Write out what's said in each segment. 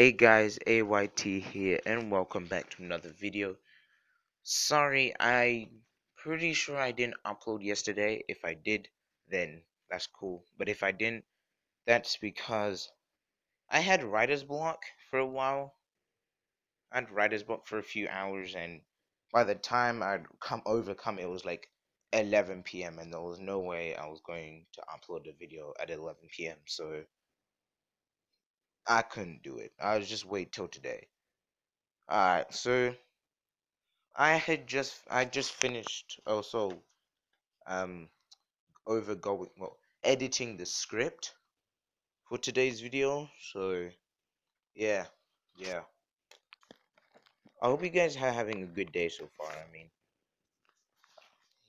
Hey guys, AYT here and welcome back to another video. Sorry, I'm pretty sure I didn't upload yesterday. If I did, then that's cool. But if I didn't, that's because I had writer's block for a while. I had writer's block for a few hours, and by the time I'd overcome it was like 11 p.m. and there was no way I was going to upload a video at 11 p.m. So I couldn't do it. I was just wait till today. Alright, so I just finished also um editing the script for today's video. So yeah, yeah. I hope you guys are having a good day so far. I mean,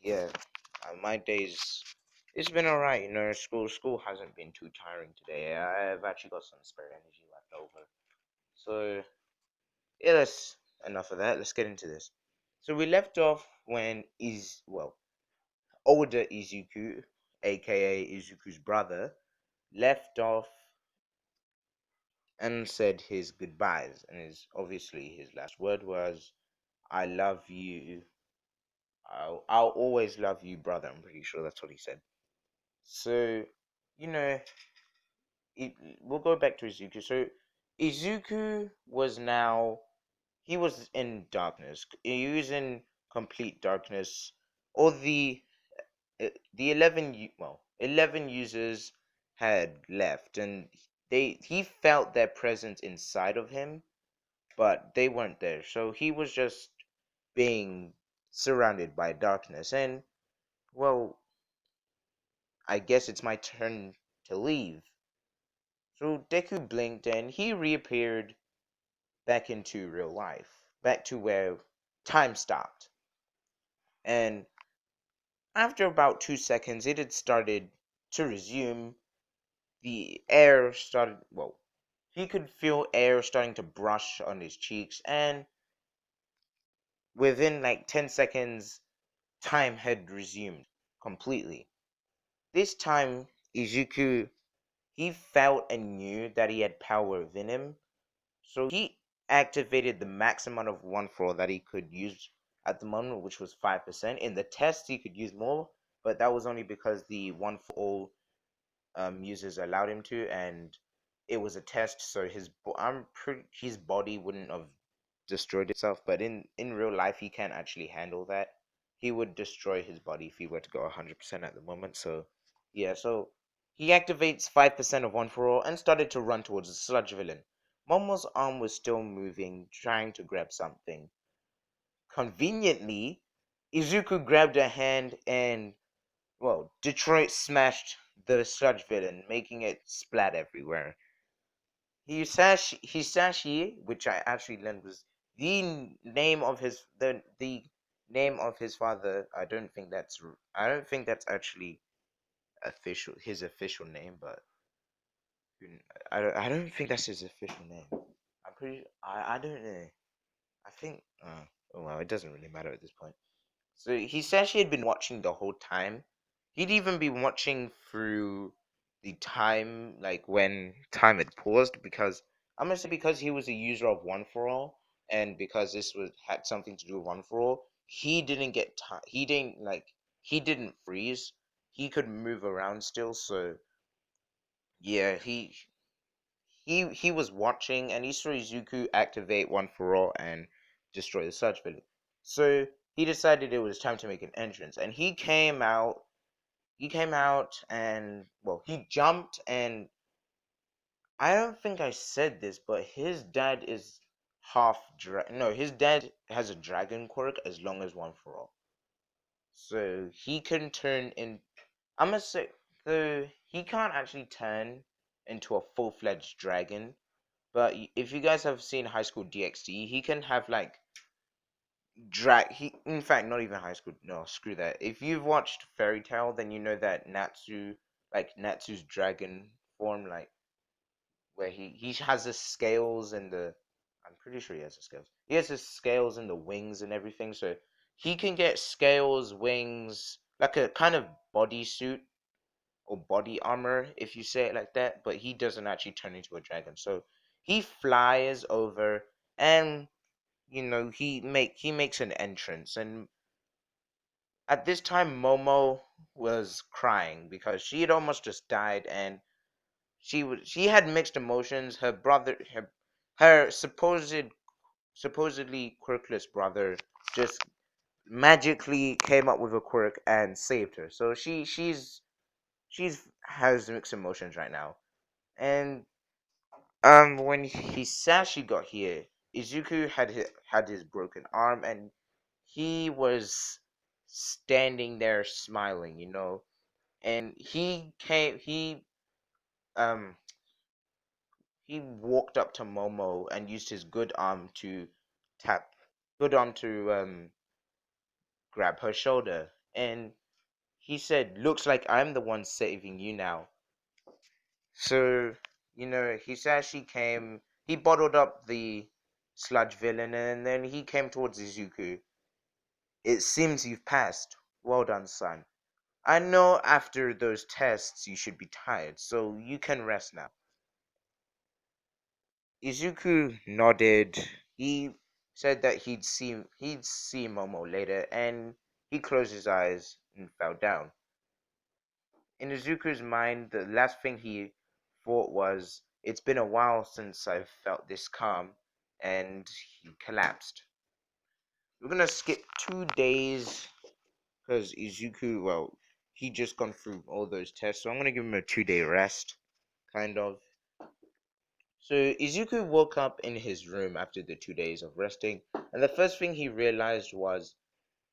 yeah, my day's it's been alright. School hasn't been too tiring today. I've actually got some spare energy left over. So yeah, that's enough of that. Let's get into this. So we left off when older Izuku, aka Izuku's brother, left off and said his goodbyes, and his last word was, "I love you. I'll always love you, brother." I'm pretty sure that's what he said. So, you know, we'll go back to Izuku. So, Izuku was now he was in darkness. He was in complete darkness. All the 11 users had left, and he felt their presence inside of him, but they weren't there. So he was just being surrounded by darkness. And well, I guess it's my turn to leave. So Deku blinked and he reappeared back into real life, back to where time stopped. And after about 2 seconds, it had started to resume. The air started, he could feel air starting to brush on his cheeks, and within like 10 seconds, time had resumed completely. This time, Izuku, he felt and knew that he had power within him, so he activated the max amount of one for all that he could use at the moment, which was 5%. In the test, he could use more, but that was only because the one for all users allowed him to, and it was a test, so his body wouldn't have destroyed itself. But in real life, he can't actually handle that. He would destroy his body if he were to go 100% at the moment. So yeah, so he activates 5% of one for all and started to run towards the sludge villain. Momo's arm was still moving, trying to grab something. Conveniently, Izuku grabbed a hand and Detroit smashed the sludge villain, making it splat everywhere. Hisashi, which I actually learned was the name of the name of his father. I don't think that's actually his official name, but I don't think that's his official name. I don't know. I think oh well, it doesn't really matter at this point. So Hisashi had been watching the whole time. He'd even been watching through the time, like when time had paused, because I'm gonna say because he was a user of One for All, and because this had something to do with One for All, he didn't get time. He didn't freeze. He could move around still. So yeah, he was watching, and he saw Izuku activate One for All and destroy the search villain. So he decided it was time to make an entrance, and he came out. He came out, and he jumped, and I don't think I said this, but his dad is No, his dad has a dragon quirk as long as One for All, so he can turn in. I'm gonna say so he can't actually turn into a full-fledged dragon. But if you guys have seen High School DxD, he can have like in fact, not even High School. No, screw that. If you've watched Fairy Tail, then you know that Natsu's dragon form, like where he has the scales and the. I'm pretty sure he has the scales. He has the scales and the wings and everything, so he can get scales, wings, like a kind of bodysuit or body armor, if you say it like that. But he doesn't actually turn into a dragon, so He flies over, and he makes an entrance. And at this time, Momo was crying because she had almost just died, and she had mixed emotions. Her supposedly quirkless brother just magically came up with a quirk and saved her. So she's has mixed emotions right now. And when Hisashi got here, Izuku had his broken arm, and he was standing there smiling, and um he walked up to Momo and used his tap good arm to grab her shoulder, and he said, "Looks like I'm the one saving you now." So, Hisashi came, he bottled up the sludge villain, and then he came towards Izuku. "It seems you've passed. Well done, son. I know after those tests you should be tired, so you can rest now." Izuku nodded. He said that he'd see Momo later, and he closed his eyes and fell down. In Izuku's mind, the last thing he thought was, "It's been a while since I've felt this calm," and he collapsed. We're gonna skip 2 days because Izuku, well, he just gone through all those tests, so I'm gonna give him a 2-day rest, kind of. So Izuku woke up in his room after the 2 days of resting, and the first thing he realized was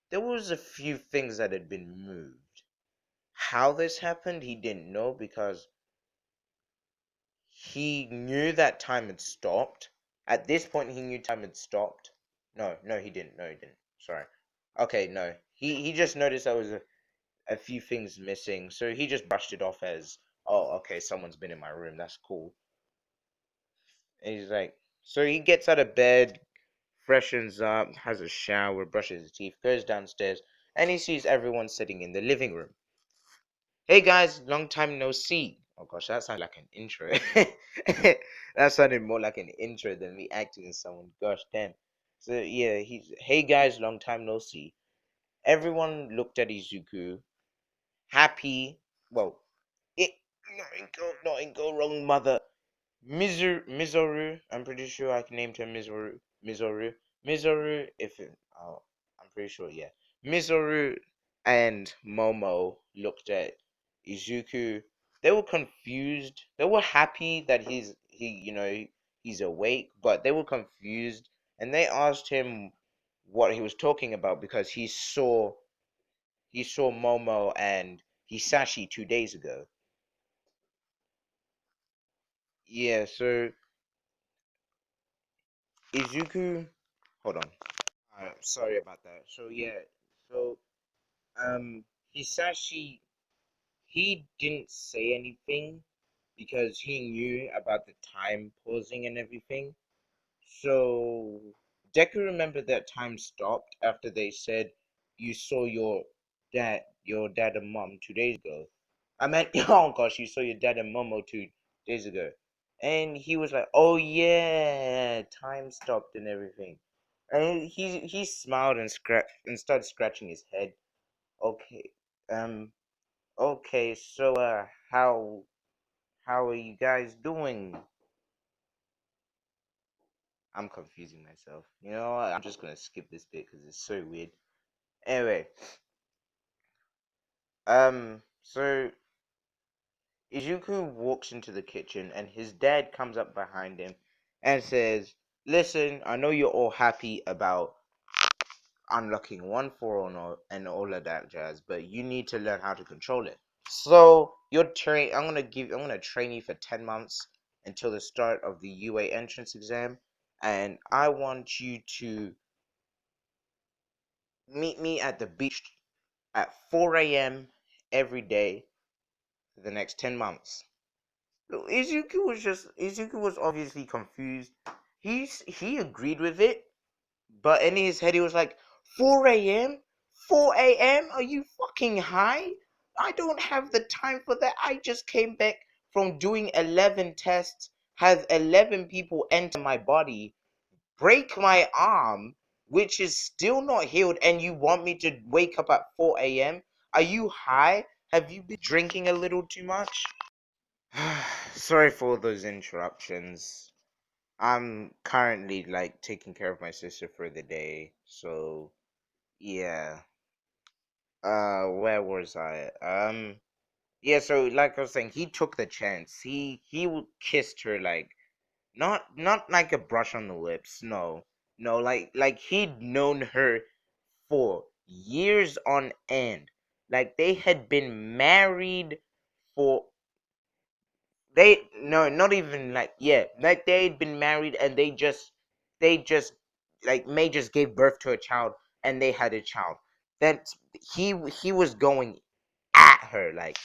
there was a few things that had been moved. How this happened, he didn't know because he knew that time had stopped. At this point, he knew time had stopped. No, he didn't. No, he didn't. Sorry. Okay, no. He just noticed there was a few things missing, so he just brushed it off as, "Oh, okay, someone's been in my room. That's cool." And he's like, so he gets out of bed, freshens up, has a shower, brushes his teeth, goes downstairs, and he sees everyone sitting in the living room. "Hey guys, long time no see." Oh gosh, that sounded like an intro. That sounded more like an intro than me acting as someone. Gosh, damn. So yeah, "Hey guys, long time no see." Everyone looked at Izuku, happy. Well, it not in go wrong, mother. Mizoru, I'm pretty sure I named her Mizoru. Mizoru, I'm pretty sure, yeah. Mizoru and Momo looked at Izuku. They were confused. They were happy that he's awake, but they were confused, and they asked him what he was talking about because he saw Momo and Hisashi 2 days ago. Yeah, so Izuku, hold on. Sorry about that. So yeah, so Hisashi, he didn't say anything because he knew about the time pausing and everything. So Deku remembered that time stopped after they said you saw your dad and mom 2 days ago. I meant, oh gosh, you saw your dad and Momo 2 days ago. And he was like, "Oh yeah, time stopped and everything." And he smiled and started scratching his head. Okay, um, okay, so how are you guys doing? I'm confusing myself. You know what? I'm just gonna skip this bit because it's so weird. Anyway, so Izuku walks into the kitchen and his dad comes up behind him and says, "Listen, I know you're all happy about unlocking 1-4 and all of that jazz, but you need to learn how to control it. So I'm gonna train you for 10 months until the start of the UA entrance exam, and I want you to meet me at the beach at 4 a.m. every day for the next 10 months." Izuku was obviously confused. He agreed with it, but in his head he was like, 4 a.m.? 4 a.m.? Are you fucking high? I don't have the time for that. I just came back from doing 11 tests, has 11 people enter my body, break my arm, which is still not healed, and you want me to wake up at 4 a.m.? Are you high? Have you been drinking a little too much? Sorry for all those interruptions. I'm currently like taking care of my sister for the day, so yeah. Where was I? Yeah, so like I was saying, he took the chance. He kissed her like not like a brush on the lips. No, no, like he'd known her for years on end. Like they had been married for they no not even like yeah like they'd been married and they just like May just gave birth to a child and they had a child. That he was going at her like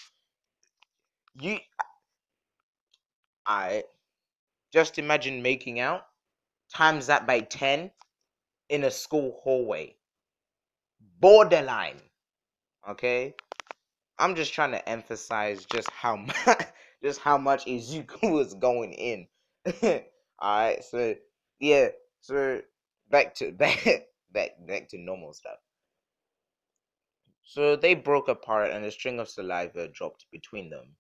you I just imagine making out times that by 10 in a school hallway. Borderline. Okay? I'm just trying to emphasize just how much just how much Izuku was going in. Alright, so yeah, so back to back to normal stuff. So they broke apart and a string of saliva dropped between them.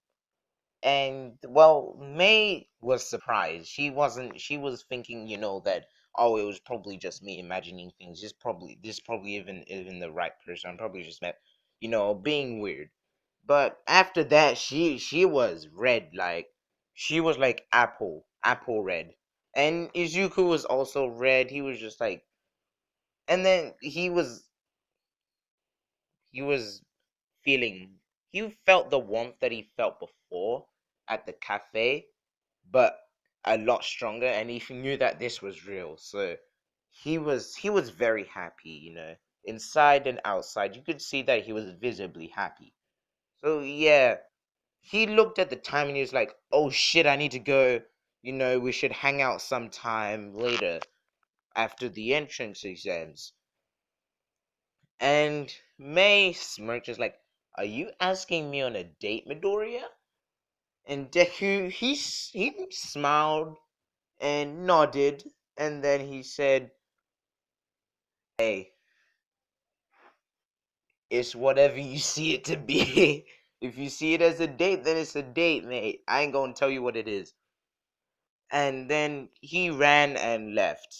And well, May was surprised. She was thinking, that oh, it was probably just me imagining things. This probably even the right person. I'm probably just met, being weird. But after that, she was red, like she was like apple red. And Izuku was also red. He was just like, and then he was feeling, he felt the warmth that he felt before at the cafe, but a lot stronger, and he knew that this was real. So he was very happy, inside and outside. You could see that he was visibly happy. So yeah, he looked at the time and he was like, "Oh shit, I need to go. We should hang out sometime later after the entrance exams." And May smirked, is like, "Are you asking me on a date, Midoriya?" And Deku, he smiled and nodded, and then he said, "Hey, it's whatever you see it to be. If you see it as a date, then it's a date, mate. I ain't gonna tell you what it is." And then he ran and left.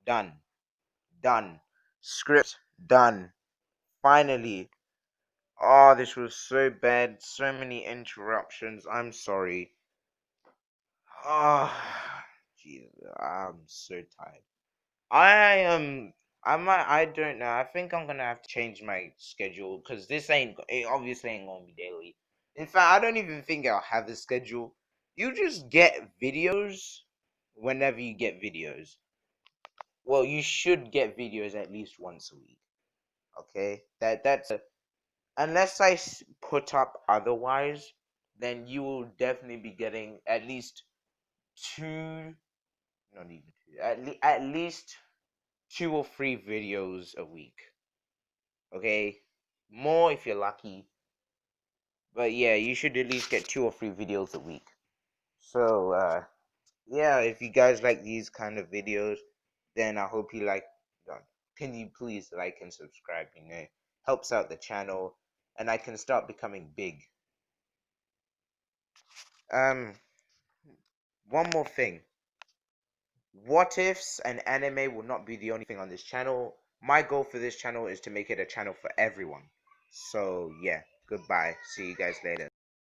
Done. Done. Script done. Finally. Oh, this was so bad. So many interruptions. I'm sorry. Oh, Jesus. I'm so tired. I am. I don't know. I think I'm gonna have to change my schedule because it obviously ain't gonna be daily. In fact, I don't even think I'll have a schedule. You just get videos whenever you get videos. Well, you should get videos at least once a week. Okay, unless put up otherwise, then you will definitely be getting at least two, not even two, at least 2 or 3 videos a week. Okay, more if you're lucky, but yeah, you should at least get 2 or 3 videos a week. So yeah, if you guys like these kind of videos, then I hope you like them. Can you please like and subscribe? Helps out the channel, and I can start becoming big. Um, one more thing. What ifs and anime will not be the only thing on this channel. My goal for this channel is to make it a channel for everyone. So yeah, goodbye. See you guys later.